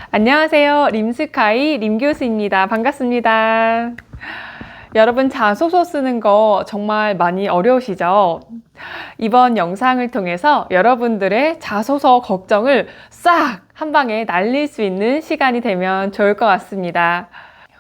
안녕하세요. 림스카이 림교수입니다. 반갑습니다. 여러분, 자소서 쓰는 거 정말 많이 어려우시죠? 이번 영상을 통해서 여러분들의 자소서 걱정을 싹 한 방에 날릴 수 있는 시간이 되면 좋을 것 같습니다.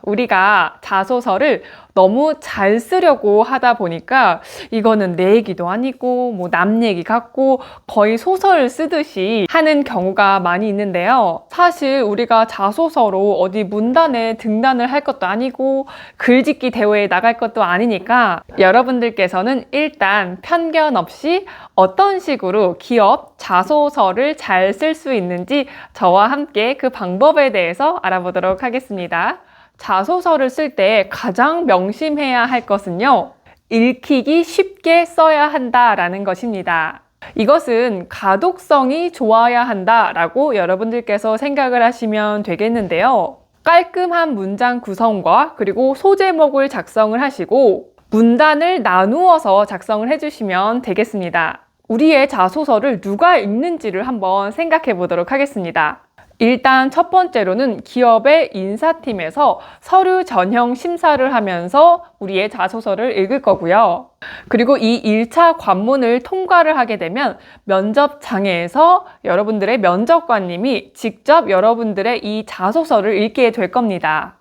우리가 자소서를 너무 잘 쓰려고 하다 보니까 이거는 내 얘기도 아니고 남 얘기 같고 거의 소설 쓰듯이 하는 경우가 많이 있는데요. 사실 우리가 자소서로 어디 문단에 등단을 할 것도 아니고 글짓기 대회에 나갈 것도 아니니까 여러분들께서는 일단 편견 없이 어떤 식으로 기업 자소서를 잘 쓸 수 있는지 저와 함께 그 방법에 대해서 알아보도록 하겠습니다. 자소서를 쓸 때 가장 명심해야 할 것은요, 읽히기 쉽게 써야 한다라는 것입니다. 이것은 가독성이 좋아야 한다라고 여러분들께서 생각을 하시면 되겠는데요. 깔끔한 문장 구성과 그리고 소제목을 작성을 하시고 문단을 나누어서 작성을 해주시면 되겠습니다. 우리의 자소서를 누가 읽는지를 한번 생각해 보도록 하겠습니다. 일단 첫 번째로는 기업의 인사팀에서 서류 전형 심사를 하면서 우리의 자소서를 읽을 거고요. 그리고 이 1차 관문을 통과를 하게 되면 면접장에서 여러분들의 면접관님이 직접 여러분들의 이 자소서를 읽게 될 겁니다.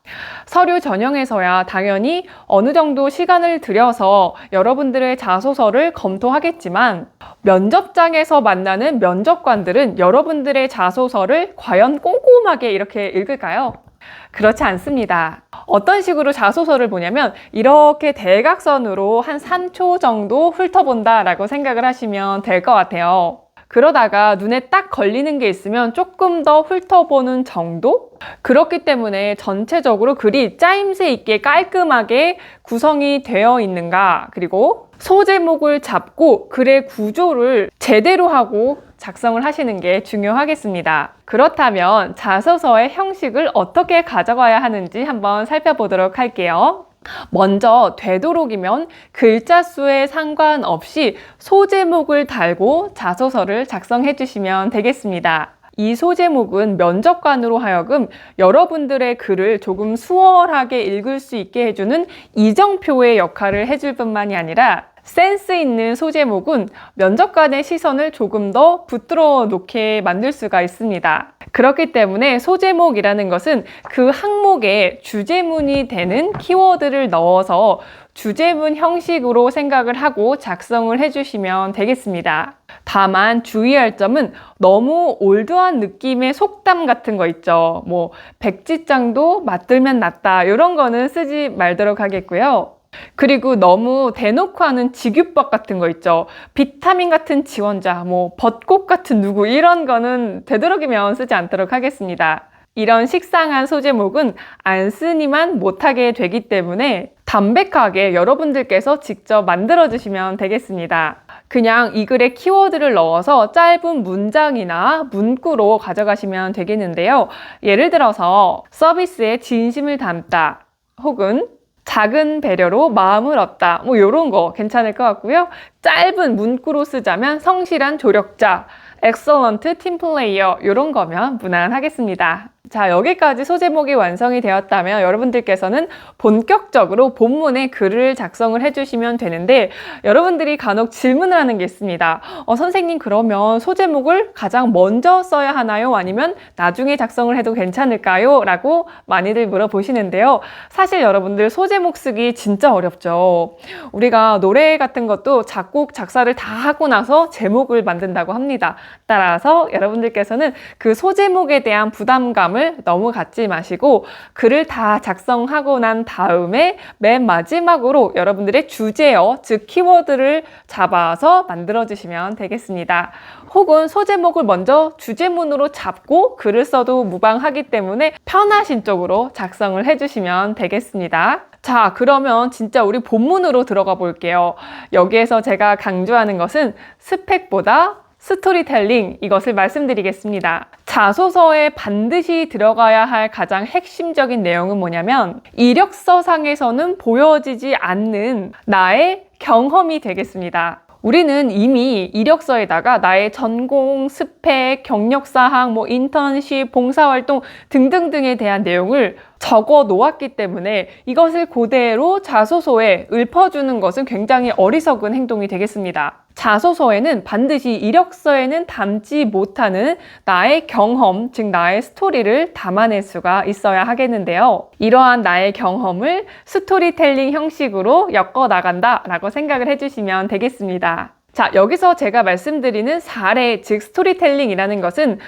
서류 전형에서야 당연히 어느 정도 시간을 들여서 여러분들의 자소서를 검토하겠지만 면접장에서 만나는 면접관들은 여러분들의 자소서를 과연 꼼꼼하게 이렇게 읽을까요? 그렇지 않습니다. 어떤 식으로 자소서를 보냐면 이렇게 대각선으로 한 3초 정도 훑어본다라고 생각을 하시면 될 것 같아요. 그러다가 눈에 딱 걸리는 게 있으면 조금 더 훑어보는 정도? 그렇기 때문에 전체적으로 글이 짜임새 있게 깔끔하게 구성이 되어 있는가, 그리고 소제목을 잡고 글의 구조를 제대로 하고 작성을 하시는 게 중요하겠습니다. 그렇다면 자소서의 형식을 어떻게 가져가야 하는지 한번 살펴보도록 할게요. 먼저 되도록이면 글자 수에 상관없이 소제목을 달고 자소서를 작성해 주시면 되겠습니다. 이 소제목은 면접관으로 하여금 여러분들의 글을 조금 수월하게 읽을 수 있게 해주는 이정표의 역할을 해줄 뿐만이 아니라 센스 있는 소제목은 면접관의 시선을 조금 더 붙들어 놓게 만들 수가 있습니다. 그렇기 때문에 소제목이라는 것은 그 항목에 주제문이 되는 키워드를 넣어서 주제문 형식으로 생각을 하고 작성을 해주시면 되겠습니다. 다만 주의할 점은 너무 올드한 느낌의 속담 같은 거 있죠. 백지장도 맞들면 낫다, 이런 거는 쓰지 말도록 하겠고요. 그리고 너무 대놓고 하는 직유법 같은 거 있죠. 비타민 같은 지원자, 벚꽃 같은 누구, 이런 거는 되도록이면 쓰지 않도록 하겠습니다. 이런 식상한 소제목은 안 쓰니만 못하게 되기 때문에 담백하게 여러분들께서 직접 만들어 주시면 되겠습니다. 그냥 이 글에 키워드를 넣어서 짧은 문장이나 문구로 가져가시면 되겠는데요. 예를 들어서 서비스에 진심을 담다, 혹은 작은 배려로 마음을 얻다, 이런 거 괜찮을 것 같고요. 짧은 문구로 쓰자면 성실한 조력자, excellent team player, 이런 거면 무난하겠습니다. 자, 여기까지 소제목이 완성이 되었다면 여러분들께서는 본격적으로 본문에 글을 작성을 해주시면 되는데, 여러분들이 간혹 질문을 하는 게 있습니다. 선생님, 그러면 소제목을 가장 먼저 써야 하나요? 아니면 나중에 작성을 해도 괜찮을까요? 라고 많이들 물어보시는데요. 사실 여러분들 소제목 쓰기 진짜 어렵죠. 우리가 노래 같은 것도 작곡, 작사를 다 하고 나서 제목을 만든다고 합니다. 따라서 여러분들께서는 그 소제목에 대한 부담감을 너무 갖지 마시고 글을 다 작성하고 난 다음에 맨 마지막으로 여러분들의 주제어, 즉 키워드를 잡아서 만들어 주시면 되겠습니다. 혹은 소제목을 먼저 주제문으로 잡고 글을 써도 무방하기 때문에 편하신 쪽으로 작성을 해주시면 되겠습니다. 자, 그러면 진짜 우리 본문으로 들어가 볼게요. 여기에서 제가 강조하는 것은 스펙보다 스토리텔링, 이것을 말씀드리겠습니다. 자소서에 반드시 들어가야 할 가장 핵심적인 내용은 뭐냐면 이력서상에서는 보여지지 않는 나의 경험이 되겠습니다. 우리는 이미 이력서에다가 나의 전공, 스펙, 경력사항, 인턴십, 봉사활동 등등등에 대한 내용을 적어 놓았기 때문에 이것을 그대로 자소서에 읊어주는 것은 굉장히 어리석은 행동이 되겠습니다. 자소서에는 반드시 이력서에는 담지 못하는 나의 경험, 즉 나의 스토리를 담아낼 수가 있어야 하겠는데요. 이러한 나의 경험을 스토리텔링 형식으로 엮어 나간다라고 생각을 해주시면 되겠습니다. 자, 여기서 제가 말씀드리는 사례, 즉 스토리텔링이라는 것은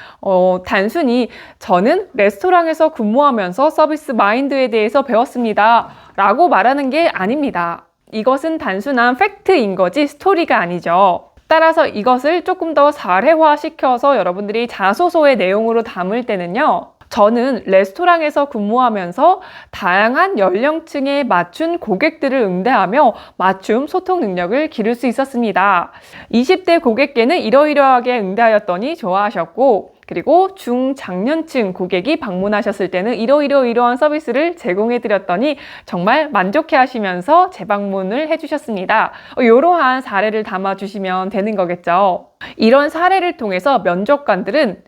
단순히 저는 레스토랑에서 근무하면서 서비스 마인드에 대해서 배웠습니다 라고 말하는 게 아닙니다. 이것은 단순한 팩트인 거지 스토리가 아니죠. 따라서 이것을 조금 더 사례화시켜서 여러분들이 자소서의 내용으로 담을 때는요. 저는 레스토랑에서 근무하면서 다양한 연령층에 맞춘 고객들을 응대하며 맞춤 소통 능력을 기를 수 있었습니다. 20대 고객께는 이러이러하게 응대하였더니 좋아하셨고, 그리고 중장년층 고객이 방문하셨을 때는 이러이러한 서비스를 제공해드렸더니 정말 만족해 하시면서 재방문을 해주셨습니다. 이러한 사례를 담아주시면 되는 거겠죠. 이런 사례를 통해서 면접관들은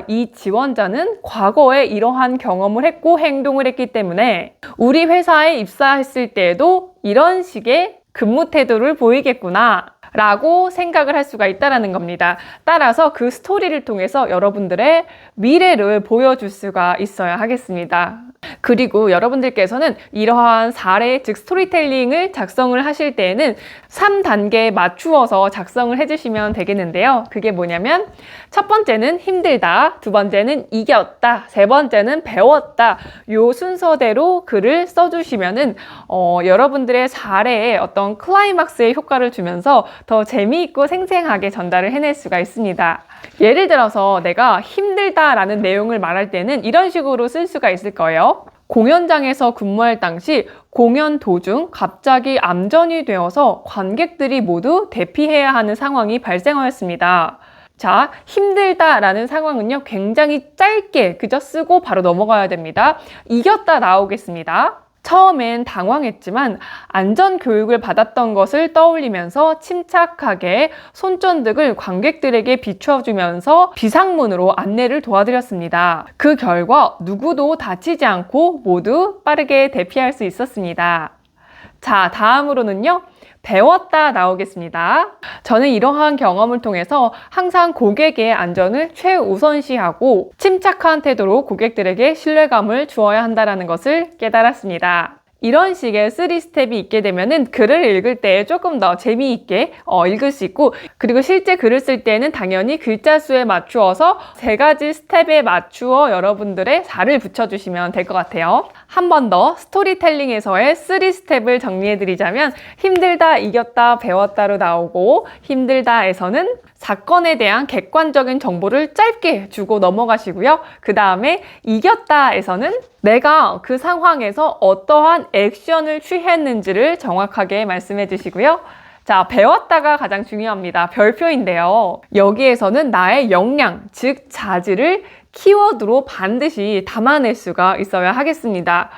이 지원자는 과거에 이러한 경험을 했고 행동을 했기 때문에 우리 회사에 입사했을 때에도 이런 식의 근무 태도를 보이겠구나 라고 생각을 할 수가 있다는 겁니다. 따라서 그 스토리를 통해서 여러분들의 미래를 보여줄 수가 있어야 하겠습니다. 그리고 여러분들께서는 이러한 사례, 즉 스토리텔링을 작성을 하실 때에는 3단계에 맞추어서 작성을 해주시면 되겠는데요. 그게 뭐냐면 첫 번째는 힘들다, 두 번째는 이겼다, 세 번째는 배웠다. 요 순서대로 글을 써주시면은 여러분들의 사례에 어떤 클라이막스의 효과를 주면서 더 재미있고 생생하게 전달을 해낼 수가 있습니다. 예를 들어서 내가 힘들다라는 내용을 말할 때는 이런 식으로 쓸 수가 있을 거예요. 공연장에서 근무할 당시 공연 도중 갑자기 암전이 되어서 관객들이 모두 대피해야 하는 상황이 발생하였습니다. 자, 힘들다라는 상황은요, 굉장히 짧게 그저 쓰고 바로 넘어가야 됩니다. 이겼다 나오겠습니다. 처음엔 당황했지만 안전교육을 받았던 것을 떠올리면서 침착하게 손전등을 관객들에게 비춰주면서 비상문으로 안내를 도와드렸습니다. 그 결과 누구도 다치지 않고 모두 빠르게 대피할 수 있었습니다. 자, 다음으로는요. 배웠다 나오겠습니다. 저는 이러한 경험을 통해서 항상 고객의 안전을 최우선시하고 침착한 태도로 고객들에게 신뢰감을 주어야 한다는 것을 깨달았습니다. 이런 식의 3스텝이 있게 되면은 글을 읽을 때 조금 더 재미있게 읽을 수 있고, 그리고 실제 글을 쓸 때는 당연히 글자 수에 맞추어서 3가지 스텝에 맞추어 여러분들의 살을 붙여주시면 될 것 같아요. 한 번 더 스토리텔링에서의 3스텝을 정리해드리자면 힘들다, 이겼다, 배웠다로 나오고, 힘들다에서는 사건에 대한 객관적인 정보를 짧게 주고 넘어가시고요. 그 다음에 이겼다에서는 내가 그 상황에서 어떠한 액션을 취했는지를 정확하게 말씀해 주시고요. 자, 배웠다가 가장 중요합니다. 별표인데요. 여기에서는 나의 역량, 즉 자질을 키워드로 반드시 담아낼 수가 있어야 하겠습니다.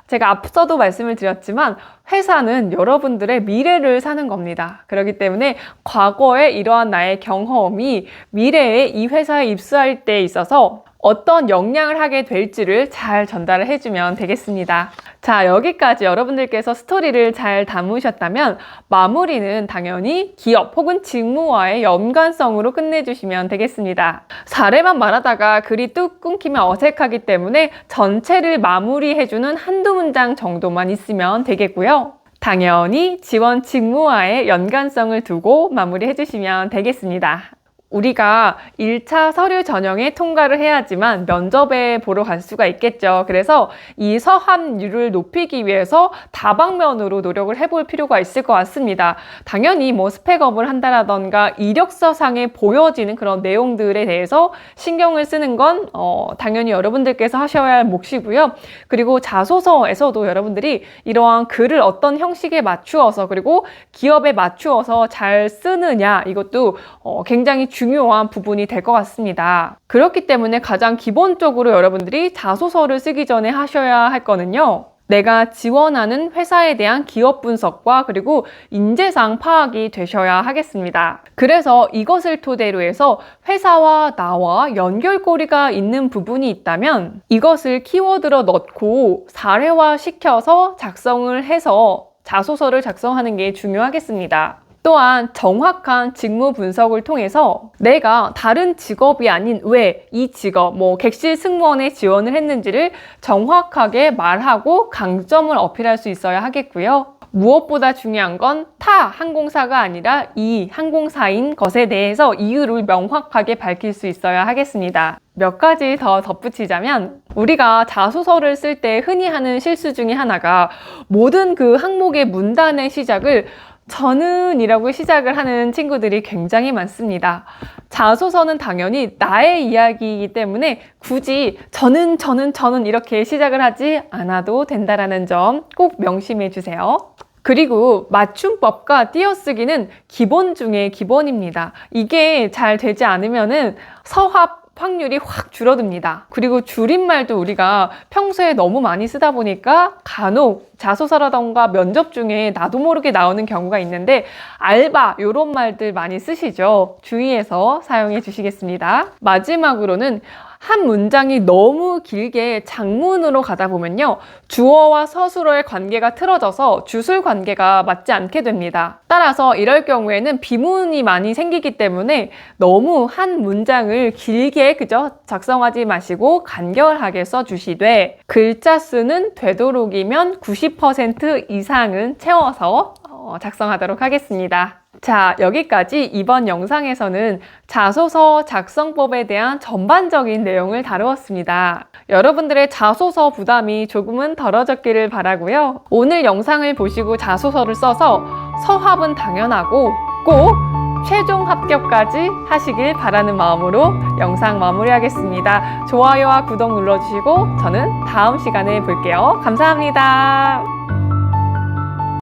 제가 앞서도 말씀을 드렸지만 회사는 여러분들의 미래를 사는 겁니다. 그렇기 때문에 과거에 이러한 나의 경험이 미래에 이 회사에 입사할 때 있어서 어떤 역량을 하게 될지를 잘 전달을 해주면 되겠습니다. 자, 여기까지 여러분들께서 스토리를 잘 담으셨다면 마무리는 당연히 기업 혹은 직무와의 연관성으로 끝내주시면 되겠습니다. 사례만 말하다가 글이 뚝 끊기면 어색하기 때문에 전체를 마무리해주는 한두 문장 정도만 있으면 되겠고요. 당연히 지원 직무와의 연관성을 두고 마무리해주시면 되겠습니다. 우리가 1차 서류 전형에 통과를 해야지만 면접에 보러 갈 수가 있겠죠. 그래서 이 서합률을 높이기 위해서 다방면으로 노력을 해볼 필요가 있을 것 같습니다. 당연히 스펙업을 한다라던가 이력서상에 보여지는 그런 내용들에 대해서 신경을 쓰는 건 당연히 여러분들께서 하셔야 할 몫이고요. 그리고 자소서에서도 여러분들이 이러한 글을 어떤 형식에 맞추어서 그리고 기업에 맞추어서 잘 쓰느냐, 이것도 굉장히 중요한 부분이 될 것 같습니다. 그렇기 때문에 가장 기본적으로 여러분들이 자소서를 쓰기 전에 하셔야 할 거는요. 내가 지원하는 회사에 대한 기업 분석과 그리고 인재상 파악이 되셔야 하겠습니다. 그래서 이것을 토대로 해서 회사와 나와 연결고리가 있는 부분이 있다면 이것을 키워드로 넣고 사례화 시켜서 작성을 해서 자소서를 작성하는 게 중요하겠습니다. 또한 정확한 직무 분석을 통해서 내가 다른 직업이 아닌 왜 이 직업, 객실 승무원에 지원을 했는지를 정확하게 말하고 강점을 어필할 수 있어야 하겠고요. 무엇보다 중요한 건 타 항공사가 아니라 이 항공사인 것에 대해서 이유를 명확하게 밝힐 수 있어야 하겠습니다. 몇 가지 더 덧붙이자면 우리가 자소서를 쓸 때 흔히 하는 실수 중에 하나가 모든 그 항목의 문단의 시작을 저는 이라고 시작을 하는 친구들이 굉장히 많습니다. 자소서는 당연히 나의 이야기이기 때문에 굳이 저는 이렇게 시작을 하지 않아도 된다는 점 꼭 명심해 주세요. 그리고 맞춤법과 띄어쓰기는 기본 중에 기본입니다. 이게 잘 되지 않으면은 서합 확률이 확 줄어듭니다. 그리고 줄임말도 우리가 평소에 너무 많이 쓰다 보니까 간혹 자소서라던가 면접 중에 나도 모르게 나오는 경우가 있는데 알바 이런 말들 많이 쓰시죠. 주의해서 사용해 주시겠습니다. 마지막으로는 한 문장이 너무 길게 장문으로 가다 보면요. 주어와 서술어의 관계가 틀어져서 주술 관계가 맞지 않게 됩니다. 따라서 이럴 경우에는 비문이 많이 생기기 때문에 너무 한 문장을 길게 작성하지 마시고 간결하게 써주시되 글자 수는 되도록이면 90% 이상은 채워서 작성하도록 하겠습니다. 자, 여기까지 이번 영상에서는 자소서 작성법에 대한 전반적인 내용을 다루었습니다. 여러분들의 자소서 부담이 조금은 덜어졌기를 바라고요. 오늘 영상을 보시고 자소서를 써서 서합은 당연하고 꼭 최종 합격까지 하시길 바라는 마음으로 영상 마무리하겠습니다. 좋아요와 구독 눌러주시고 저는 다음 시간에 볼게요. 감사합니다.